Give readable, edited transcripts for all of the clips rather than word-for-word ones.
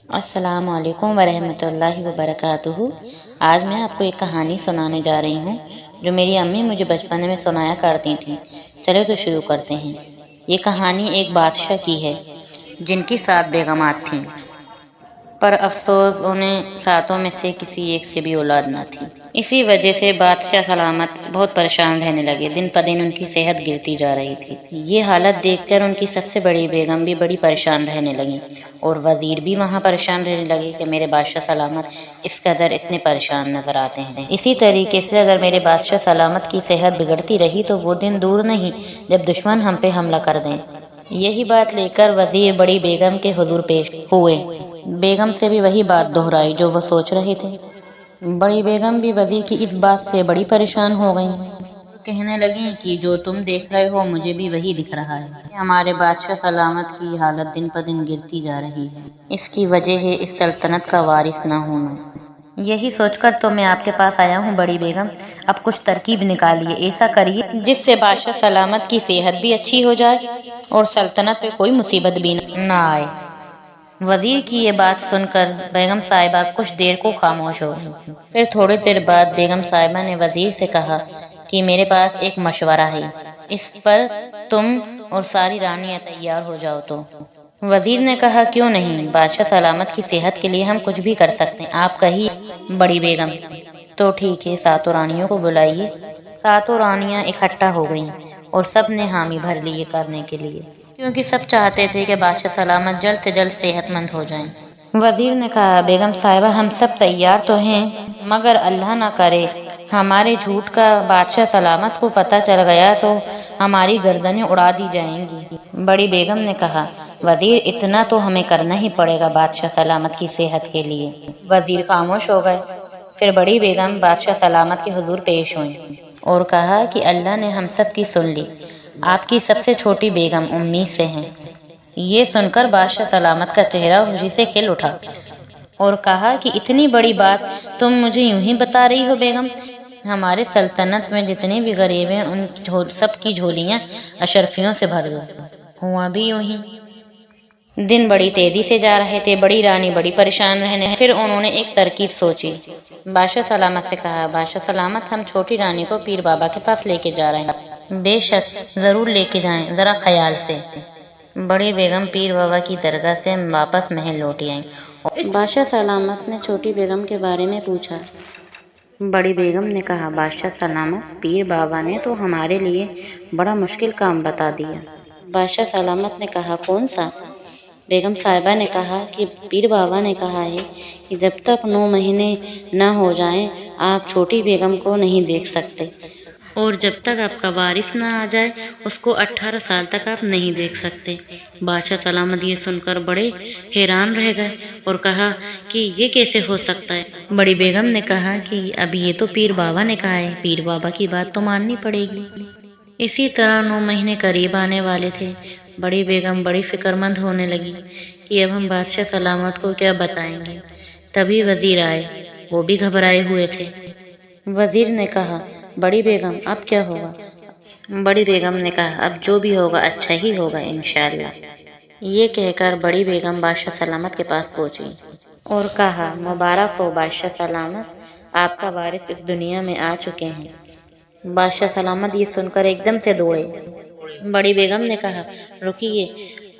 السلام علیکم ورحمۃ اللہ وبرکاتہ۔ آج میں آپ کو ایک کہانی سنانے جا رہی ہوں جو میری امی مجھے بچپن میں سنایا کرتی تھیں۔ چلے تو شروع کرتے ہیں۔ یہ کہانی ایک بادشاہ کی ہے جن کی 7 بیگمات تھیں، پر افسوس انہیں 7 میں سے کسی ایک سے بھی اولاد نہ تھی۔ اسی وجہ سے بادشاہ سلامت بہت پریشان رہنے لگے۔ دن پہ دن ان کی صحت گرتی جا رہی تھی۔ یہ حالت دیکھ کر ان کی سب سے بڑی بیگم بھی بڑی پریشان رہنے لگیں، اور وزیر بھی وہاں پریشان رہنے لگے کہ میرے بادشاہ سلامت اس قدر اتنے پریشان نظر آتے ہیں۔ اسی طریقے سے اگر میرے بادشاہ سلامت کی صحت بگڑتی رہی تو وہ دن دور نہیں جب دشمن ہم پہ حملہ کر دیں۔ یہی بات لے کر وزیر بڑی بیگم کے حضور پیش ہوئے۔ بیگم سے بھی وہی بات دہرائی جو وہ سوچ رہے تھے۔ بڑی بیگم بھی وزیر کی اس بات سے بڑی پریشان ہو گئیں، کہنے لگیں کہ جو تم دیکھ رہے ہو مجھے بھی وہی دکھ رہا ہے۔ ہمارے بادشاہ سلامت کی حالت دن پہ دن گرتی جا رہی ہے۔ اس کی وجہ ہے اس سلطنت کا وارث نہ ہونا۔ یہی سوچ کر تو میں آپ کے پاس آیا ہوں بڑی بیگم، اب کچھ ترکیب نکالیے، ایسا کریے جس سے بادشاہ سلامت کی صحت بھی اچھی ہو جائے اور سلطنت پہ کوئی مصیبت بھی نہ آئے۔ وزیر کی یہ بات سن کر بیگم صاحبہ کچھ دیر کو خاموش ہو گئی۔ پھر تھوڑی دیر بعد بیگم صاحبہ نے وزیر سے کہا کہ میرے پاس ایک مشورہ ہے، اس پر تم اور ساری رانیاں تیار ہو جاؤ تو۔ وزیر نے کہا کیوں نہیں، بادشاہ سلامت کی صحت کے لیے ہم کچھ بھی کر سکتے ہیں، آپ کہیے بڑی بیگم۔ تو ٹھیک ہے، 7 رانیوں کو بلائیے۔ 7 رانیاں اکٹھا ہو گئیں اور سب نے حامی بھر لی یہ کرنے کے لیے، کیونکہ سب چاہتے تھے کہ بادشاہ سلامت جلد سے جلد صحت مند ہو جائیں۔ وزیر نے کہا بیگم صاحبہ ہم سب تیار تو ہیں، مگر اللہ نہ کرے ہمارے جھوٹ کا بادشاہ سلامت کو پتہ چل گیا تو ہماری گردنیں اڑا دی جائیں گی۔ بڑی بیگم نے کہا وزیر اتنا تو ہمیں کرنا ہی پڑے گا بادشاہ سلامت کی صحت کے لیے۔ وزیر خاموش ہو گئے۔ پھر بڑی بیگم بادشاہ سلامت کے حضور پیش ہوئیں اور کہا کہ اللہ نے ہم سب کی سن لی، آپ کی سب سے چھوٹی بیگم امید سے ہیں۔ یہ سن کر بادشاہ سلامت کا چہرہ خوشی سے کھل اٹھا اور کہا کہ اتنی بڑی بات تم مجھے یوں ہی بتا رہی ہو بیگم؟ ہمارے سلطنت میں جتنے بھی غریب ہیں ان سب کی جھولیاں اشرفیوں سے بھر دو۔ ہوا بھی یوں ہی۔ دن بڑی تیزی سے جا رہے تھے، بڑی رانی بڑی پریشان رہنے۔ پھر انہوں نے ایک ترکیب سوچی۔ بادشاہ سلامت سے کہا بادشاہ سلامت ہم چھوٹی رانی کو پیر بابا کے پاس لے کے جا رہے ہیں۔ بے شک ضرور لے کے جائیں، ذرا خیال سے۔ بڑی بیگم پیر بابا کی درگاہ سے واپس محل لوٹی آئیں۔ بادشاہ سلامت نے چھوٹی بیگم کے بارے میں پوچھا۔ بڑی بیگم نے کہا بادشاہ سلامت پیر بابا نے تو ہمارے لیے بڑا مشکل کام بتا دیا۔ بادشاہ سلامت نے کہا کون سا؟ بیگم صاحبہ نے کہا کہ پیر بابا نے کہا ہے کہ جب تک 9 مہینے نہ ہو جائیں آپ چھوٹی بیگم کو نہیں دیکھ سکتے، اور جب تک آپ کا وارث نہ آ جائے اس کو 18 سال تک آپ نہیں دیکھ سکتے۔ بادشاہ سلامت یہ سن کر بڑے حیران رہ گئے اور کہا کہ یہ کیسے ہو سکتا ہے؟ بڑی بیگم نے کہا کہ اب یہ تو پیر بابا نے کہا ہے، پیر بابا کی بات تو ماننی پڑے گی۔ اسی طرح 9 مہینے قریب آنے والے تھے۔ بڑی بیگم بڑی فکر مند ہونے لگی کہ اب ہم بادشاہ سلامت کو کیا بتائیں گے۔ تبھی وزیر آئے، وہ بھی گھبرائے ہوئے تھے۔ وزیر نے کہا بڑی بیگم اب کیا ہوگا؟ بڑی بیگم نے کہا اب جو بھی ہوگا اچھا ہی ہوگا انشاءاللہ۔ یہ کہہ کر بڑی بیگم بادشاہ سلامت کے پاس پہنچی اور کہا مبارک ہو بادشاہ سلامت، آپ کا وارث اس دنیا میں آ چکے ہیں۔ بادشاہ سلامت یہ سن کر ایک دم سے دوڑے۔ بڑی بیگم نے کہا رکیے،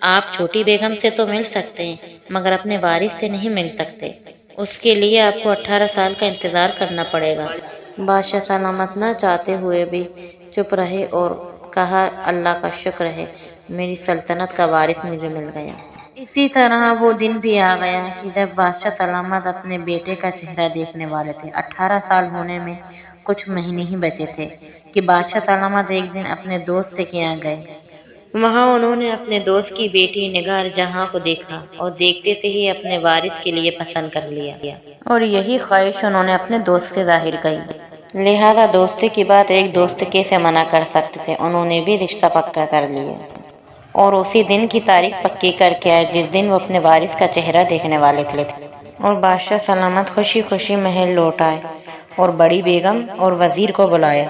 آپ چھوٹی بیگم سے تو مل سکتے ہیں مگر اپنے وارث سے نہیں مل سکتے، اس کے لیے آپ کو 18 سال کا انتظار کرنا پڑے گا۔ بادشاہ سلامت نہ چاہتے ہوئے بھی چپ رہے اور کہا اللہ کا شکر ہے میری سلطنت کا وارث مجھے مل گیا۔ اسی طرح وہ دن بھی آ گیا کہ جب بادشاہ سلامت اپنے بیٹے کا چہرہ دیکھنے والے تھے۔ 18 سال ہونے میں کچھ مہینے ہی بچے تھے کہ بادشاہ سلامت ایک دن اپنے دوست کے یہاں گئے۔ وہاں انہوں نے اپنے دوست کی بیٹی نگار جہاں کو دیکھا اور دیکھتے سے ہی اپنے وارث کے لیے پسند کر لیا، اور یہی خواہش انہوں نے اپنے دوست سے ظاہر کی۔ لہذا دوستی کی بات ایک دوست کیسے منع کر سکتے تھے، انہوں نے بھی رشتہ پکا کر لیا اور اسی دن کی تاریخ پکی کر کے آئے جس دن وہ اپنے وارث کا چہرہ دیکھنے والے تھے، اور بادشاہ سلامت خوشی خوشی محل لوٹ آئے اور بڑی بیگم اور وزیر کو بلایا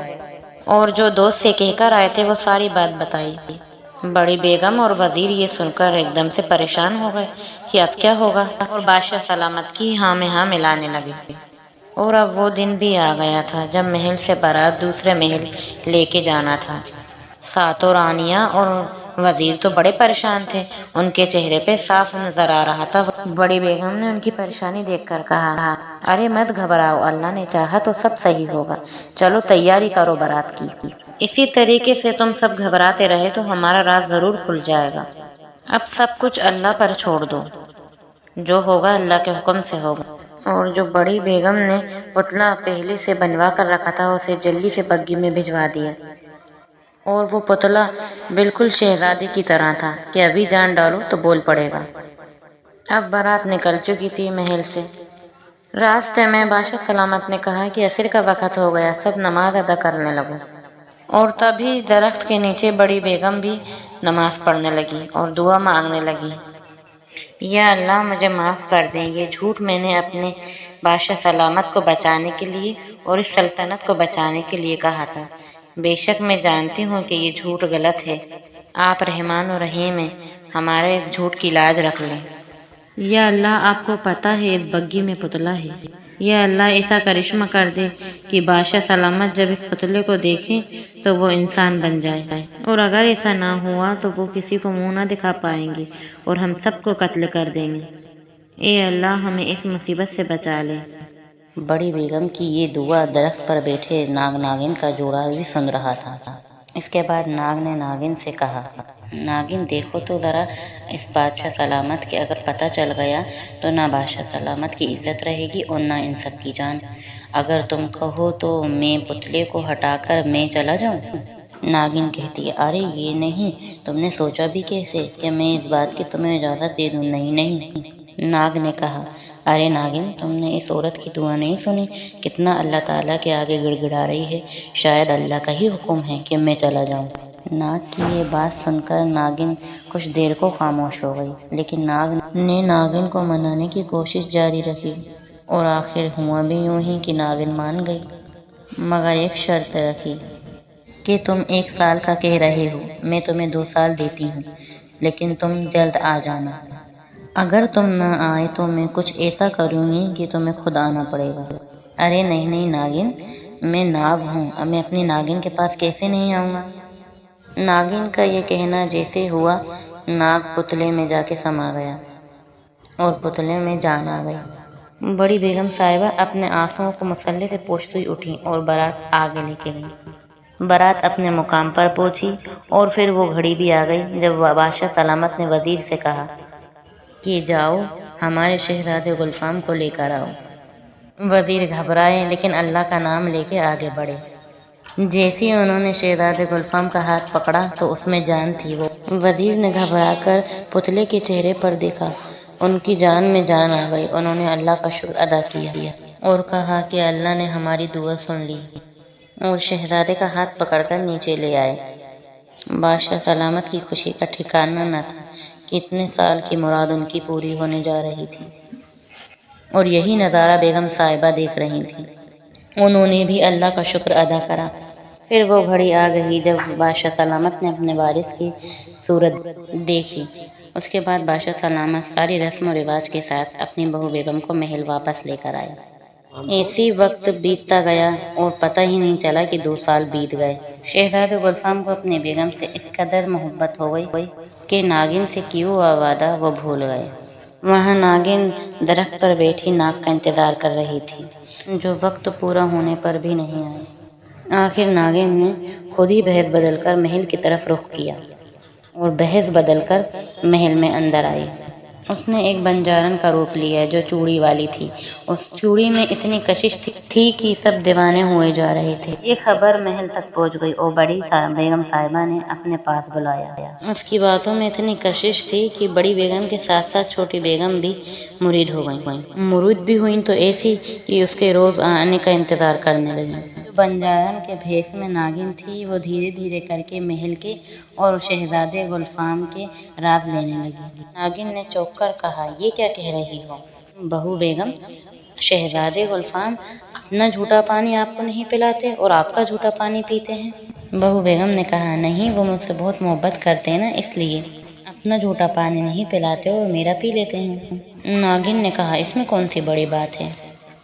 اور جو دوست سے کہہ کر آئے تھے وہ ساری بات بتائی۔ बड़ी बेगम और वजीर ये सुनकर एकदम से परेशान हो गए कि अब क्या होगा, और बादशाह सलामत की हाँ में हाँ मिलाने लगे। और अब वो दिन भी आ गया था जब महल से बारात दूसरे महल लेके जाना था। सातों रानियां और वजीर तो बड़े परेशान थे, उनके चेहरे पे साफ नजर आ रहा था। बड़ी बेगम ने उनकी परेशानी देखकर कहा, अरे मत घबराओ, अल्लाह ने चाहा तो सब सही होगा, चलो तैयारी करो बारात की। इसी तरीके से तुम सब घबराते रहे तो हमारा राज जरूर खुल जाएगा। अब सब कुछ अल्लाह पर छोड़ दो, जो होगा अल्लाह के हुक्म से होगा। और जो बड़ी बेगम ने पुतला पहले से बनवा कर रखा था उसे जल्दी से बग्गी में भिजवा दिया। और वो पुतला बिल्कुल शहजादी की तरह था कि अभी जान डालो तो बोल पड़ेगा। अब बारात निकल चुकी थी महल से। रास्ते में बादशाह सलामत ने कहा कि असर का वक़्त हो गया, सब नमाज अदा करने लगो। और तभी दरख्त के नीचे बड़ी बेगम भी नमाज पढ़ने लगी और दुआ मांगने लगी, या अल्लाह मुझे माफ़ कर दें, ये झूठ मैंने अपने बादशाह सलामत को बचाने के लिए और इस सल्तनत को बचाने के लिए कहा था। बेशक मैं जानती हूँ कि ये झूठ गलत है, आप रहमान और रहीम हैं, हमारे इस झूठ की लाज रख लें। या अल्लाह आपको पता है इस बग्गी में पुतला है, या अल्लाह ऐसा करिश्मा कर दे कि बादशाह सलामत जब इस पुतले को देखें तो वो इंसान बन जाए, और अगर ऐसा ना हुआ तो वो किसी को मुंह ना दिखा पाएंगे और हम सबको कत्ल कर देंगे। ए अल्लाह हमें इस मुसीबत से बचा ले। बड़ी बेगम की ये दुआ दरख्त पर बैठे नाग नागिन का जोड़ा भी सुन रहा था। इसके बाद नाग ने नागिन से कहा, नागिन देखो तो ज़रा इस बादशाह सलामत के अगर पता चल गया तो ना बादशाह सलामत की इज्जत रहेगी और ना इन सब की जान। अगर तुम कहो तो मैं पुतले को हटाकर मैं चला जाऊं। नागिन कहती है, अरे ये नहीं, तुमने सोचा भी कैसे कि मैं इस बात की तुम्हें इजाज़त दे दूं? नहीं नहीं। नाग ने कहा, अरे नागिन, तुमने इस औरत की दुआ नहीं सुनी, कितना अल्लाह ताला के आगे गिड़गिड़ा रही है, शायद अल्लाह का ही हुक्म है कि मैं चला जाऊं। नाग की ये बात सुनकर नागिन कुछ देर को खामोश हो गई, लेकिन नाग ने नागिन को मनाने की कोशिश जारी रखी और आखिर हुआ भी यूं ही कि नागिन मान गई, मगर एक शर्त रखी कि तुम 1 साल का कह रहे हो, मैं तुम्हें 2 साल देती हूँ, लेकिन तुम जल्द आ जाना। अगर तुम न आए तो मैं कुछ ऐसा करूँगी कि तुम्हें खुद आना पड़ेगा। अरे नहीं नहीं नागिन, मैं नाग हूँ, अब मैं अपनी नागिन के पास कैसे नहीं आऊँगा। नागिन का ये कहना जैसे हुआ, नाग पुतले में जाके समा गया और पुतले में जान आ गई। बड़ी बेगम साहिबा अपने आंसुओं को मसल्ले से पोंछती उठी और बारात आगे लेके गई। बारात अपने मुकाम पर पहुंची और फिर वो घड़ी भी आ गई जब बादशाह सलामत ने वजीर से कहा कि जाओ हमारे शहजादे गुलफाम को लेकर आओ। वजीर घबराए लेकिन अल्लाह का नाम लेके आगे बढ़े। जैसे ही उन्होंने शहजादे गुलफाम का हाथ पकड़ा तो उसमें जान थी। वो वजीर ने घबराकर पुतले के चेहरे पर देखा, उनकी जान में जान आ गई। उन्होंने अल्लाह का शुक्र अदा किया और कहा कि अल्लाह ने हमारी दुआ सुन ली, और शहजादे का हाथ पकड़कर नीचे ले आए। बादशाह सलामत की खुशी का ठिकाना न था कि इतने साल की मुराद उनकी पूरी होने जा रही थी, और यही नज़ारा बेगम साहिबा देख रही थी। उन्होंने भी अल्लाह का शुक्र अदा करा। फिर वो घड़ी आ गई जब बादशाह सलामत ने अपने वारिस की सूरत देखी। उसके बाद बादशाह सलामत सारी रस्म व रिवाज के साथ अपनी बहू बेगम को महल वापस लेकर आए। ऐसी वक्त बीतता गया और पता ही नहीं चला कि 2 साल बीत गए। शहजादे गुलफाम को अपनी बेगम से इस कदर मोहब्बत हो गई कि नागिन से किया हुआ वादा वो भूल गए। वहाँ नागिन दरख्त पर बैठी नाग का इंतज़ार कर रही थी, जो वक्त पूरा होने पर भी नहीं आई। आखिर नागिन ने खुद ही भैंस बदलकर महल की तरफ रुख किया और भैंस बदलकर महल में अंदर आई। उसने एक बंजारन का रूप लिया जो चूड़ी वाली थी। उस चूड़ी में इतनी कशिश थी कि सब दीवाने हुए जा रहे थे। ये खबर महल तक पहुंच गई और बड़ी बेगम साहिबा ने अपने पास बुलाया। उसकी बातों में इतनी कशिश थी कि बड़ी बेगम के साथ साथ छोटी बेगम भी मुरीद हो गई। मुरीद भी हुई तो ऐसी कि उसके रोज़ आने का इंतज़ार करने लगी। बंजारन के भेष में नागिन थी, वो धीरे धीरे करके महल के और शहजादे गुलफाम के राज लेने लगी। नागिन ने चौंक कर कहा, ये क्या कह रही हो बहू बेगम? शहजादे गुलफाम अपना झूठा पानी आपको नहीं पिलाते और आपका झूठा पानी पीते हैं। बहू बेगम ने कहा, नहीं वो मुझसे बहुत मोहब्बत करते हैं ना, इसलिए अपना झूठा पानी नहीं पिलाते और मेरा पी लेते हैं। नागिन ने कहा, इसमें कौन सी बड़ी बात है,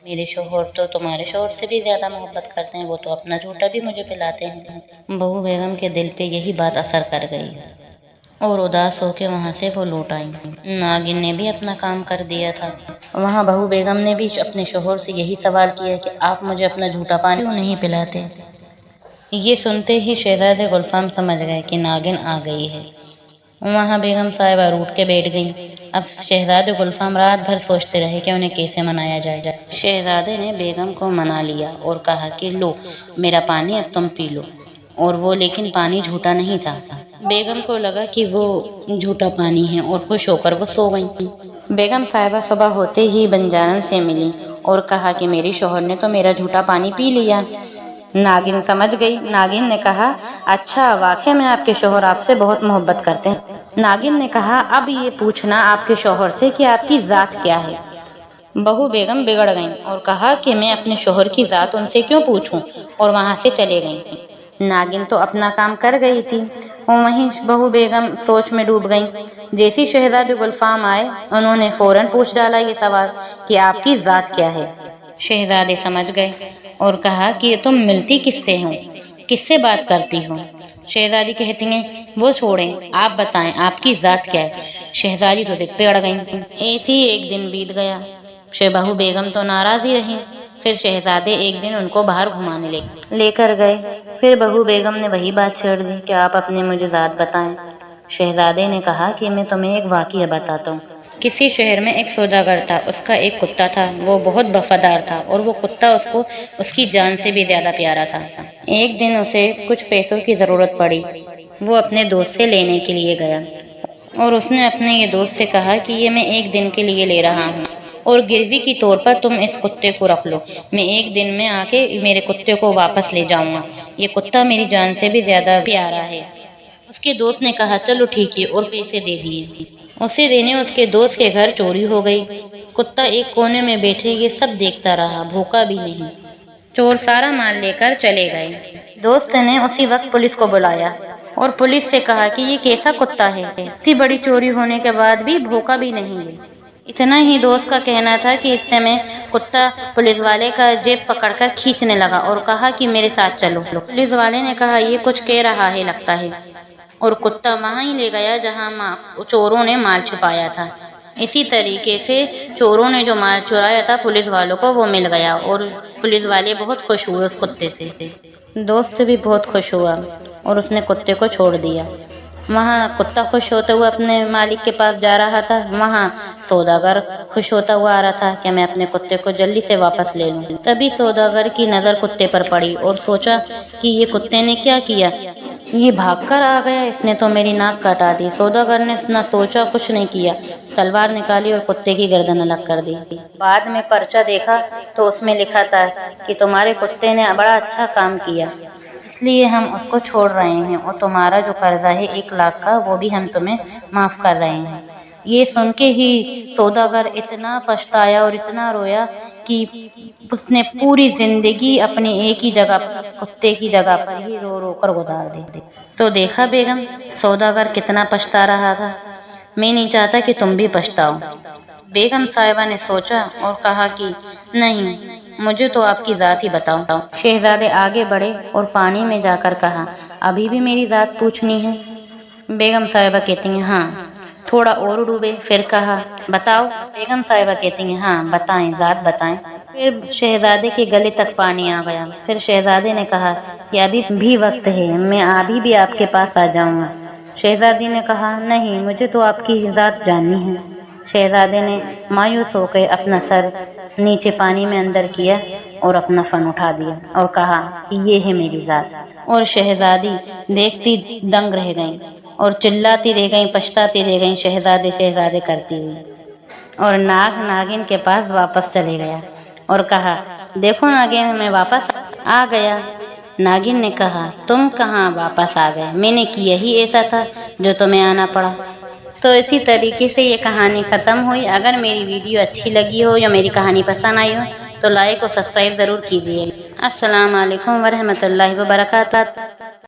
मेरे शोहर तो तुम्हारे शोहर से भी ज़्यादा मोहब्बत करते हैं, वो तो अपना झूठा भी मुझे पिलाते हैं। बहू बेगम के दिल पे यही बात असर कर गई और उदास होकर वहाँ से वो लौट आई। नागिन ने भी अपना काम कर दिया था। वहाँ बहू बेगम ने भी अपने शोहर से यही सवाल किया कि आप मुझे अपना झूठा पानी क्यों नहीं पिलाते। ये सुनते ही शहजादे गुलफाम समझ गए कि नागिन आ गई है। वहाँ बेगम साहिबा रूठ के बैठ गई। अब शहजादे गुलफाम रात भर सोचते रहे कि उन्हें कैसे मनाया जाए। शहजादे ने बेगम को मना लिया और कहा कि लो मेरा पानी अब तुम पी लो, और वो लेकिन पानी झूठा नहीं था। बेगम को लगा कि वो झूठा पानी है और खुश होकर वो सो गई। बेगम साहिबा सुबह होते ही बंजारन से मिली और कहा कि मेरे शौहर ने तो मेरा झूठा पानी पी लिया। नागिन समझ गई। नागिन ने कहा, अच्छा वाकई में आपके शौहर आपसे बहुत मोहब्बत करते हैं। नागिन ने कहा, अब ये पूछना आपके शौहर से कि आपकी ज़ात क्या है। बहू बेगम बिगड़ गईं और कहा कि मैं अपने शौहर की ज़ात उनसे क्यों पूछूं, और वहाँ से चले गईं। नागिन तो अपना काम कर गई थी और वहीं बहू बेगम सोच में डूब गईं। जैसी शहजादे गुलफाम आए, उन्होंने फौरन पूछ डाला ये सवाल कि आपकी ज़ात क्या है। शहजादे समझ गए और कहा कि तुम मिलती किससे हो, किससे बात करती हो। शहजादी कहती हैं, वो छोड़ें, आप बताएं आपकी ज़ात क्या है। शहजादी तो जिद पे अड़ गईं। ऐसे ही एक दिन बीत गया। बहू बेगम तो नाराज़ ही रहीं। फिर शहजादे एक दिन उनको बाहर घुमाने लेकर गए। फिर बहू बेगम ने वही बात छेड़ दी कि आप अपने मुझे ज़ात बताएं। शहजादे ने कहा कि मैं तुम्हें एक वाक़या बताता हूँ। किसी शहर में एक सौदागर था, उसका एक कुत्ता था। वो बहुत वफादार था और वो कुत्ता उसको उसकी जान से भी ज़्यादा प्यारा था। एक दिन उसे कुछ पैसों की ज़रूरत पड़ी। वो अपने दोस्त से लेने के लिए गया और उसने अपने ये दोस्त से कहा कि ये मैं एक दिन के लिए ले रहा हूँ और गिरवी के तौर पर तुम इस कुत्ते को रख लो। मैं एक दिन में आके मेरे कुत्ते को वापस ले जाऊँगा। ये कुत्ता मेरी जान से भी ज़्यादा प्यारा है। उसके दोस्त ने कहा, चलो ठीक है, और पैसे दे दिए। उसे देने उसके दोस्त के घर चोरी हो गई। कुत्ता एक कोने में बैठे ये सब देखता रहा, भूखा भी नहीं। चोर सारा माल लेकर चले गए। दोस्त ने उसी वक्त पुलिस को बुलाया और पुलिस से कहा कि ये कैसा कुत्ता है, इतनी बड़ी चोरी होने के बाद भी भूखा भी नहीं है। इतना ही दोस्त का कहना था कि इतने में कुत्ता पुलिस वाले का जेब पकड़कर खींचने लगा और कहा कि मेरे साथ चलो। पुलिस वाले ने कहा, ये कुछ कह रहा है लगता है, और कुत्ता वहाँ ही ले गया जहाँ चोरों ने माल छुपाया था। इसी तरीके से चोरों ने जो माल चुराया था पुलिस वालों को वो मिल गया और पुलिस वाले बहुत खुश हुए उस कुत्ते से। दोस्त भी बहुत खुश हुआ और उसने कुत्ते को छोड़ दिया। वहाँ कुत्ता खुश होते हुए अपने मालिक के पास जा रहा था। वहाँ सौदागर खुश होता हुआ आ रहा था कि मैं अपने कुत्ते को जल्दी से वापस ले लूँ। तभी सौदागर की नज़र कुत्ते पर पड़ी और सोचा कि ये कुत्ते ने क्या किया, ये भागकर आ गया, इसने तो मेरी नाक कटा दी। सौदागर ने ना सोचा, कुछ नहीं किया, तलवार निकाली और कुत्ते की गर्दन अलग कर दी। बाद में पर्चा देखा तो उसमें लिखा था कि तुम्हारे कुत्ते ने बड़ा अच्छा काम किया, इसलिए हम उसको छोड़ रहे हैं, और तुम्हारा जो कर्जा है 1 लाख का वो भी हम तुम्हें माफ़ कर रहे हैं। ये सुन के ही सौदागर इतना पछताया और इतना रोया कि उसने पूरी ज़िंदगी अपनी एक ही जगह पर, कुत्ते की जगह पर ही रो रो कर गुजार दी। तो देखा बेगम, सौदागर कितना पछता रहा था। मैं नहीं चाहता कि तुम भी पछताओ। बेगम साहिबा ने सोचा और कहा कि नहीं, मुझे तो आपकी ज़ात ही बताओ। शहजादे आगे बढ़े और पानी में जाकर कहा, अभी भी मेरी ज़ात पूछनी है। बेगम साहिबा कहती हैं, हाँ। थोड़ा और डूबे, फिर कहा, बताओ। बेगम साहिबा कहती हैं, हाँ बताएं, ज़ात बताएं। फिर शहजादे के गले तक पानी आ गया। फिर शहजादे ने कहा कि अभी भी वक्त है, मैं अभी भी आपके पास आ जाऊंगा। शहजादी ने कहा, नहीं, मुझे तो आपकी ज़ात जाननी है। शहजादे ने मायूस होकर अपना सर नीचे पानी में अंदर किया और अपना फन उठा दिया और कहा कि ये है मेरी ज़ात। और शहजादी देखती दंग रह गईं और चिल्लाती रह गईं, पछताती रह गईं, शहजादे शहजादे करती हुई। और नाग नागिन के पास वापस चले गया और कहा, देखो नागिन, मैं वापस आ गया। नागिन ने कहा, तुम कहाँ वापस आ गए, मैंने किया ही ऐसा था जो तुम्हें आना पड़ा। तो इसी तरीके से ये कहानी ख़त्म हुई। अगर मेरी वीडियो अच्छी लगी हो या मेरी कहानी पसंद आई हो तो लाइक और सब्सक्राइब ज़रूर कीजिए। अस्सलाम वालेकुम वरहमतुल्लाहि वबरकातुहू।